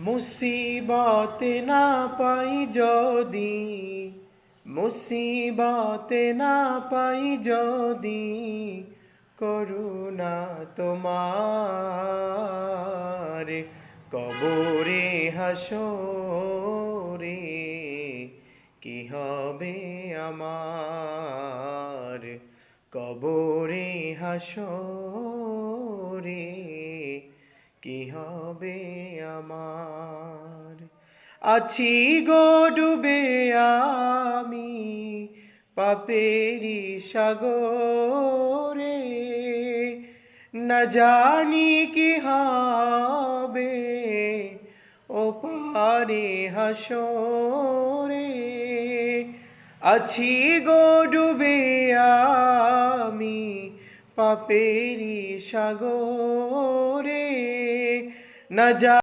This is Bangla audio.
মুসিবতে না পাই যদি, মুসিবতে না পাই যদি, করুণা তোমার কবরে হাসরে কি হবে আমার, কবরে হাসরে কি হবে আমার। আছি গো ডুবে আমি পাপেরি সাগরে, না জানি কি হবে ও পারে হাসরে। আছি গো ডুবে আমি পাপেরি সাগরে, না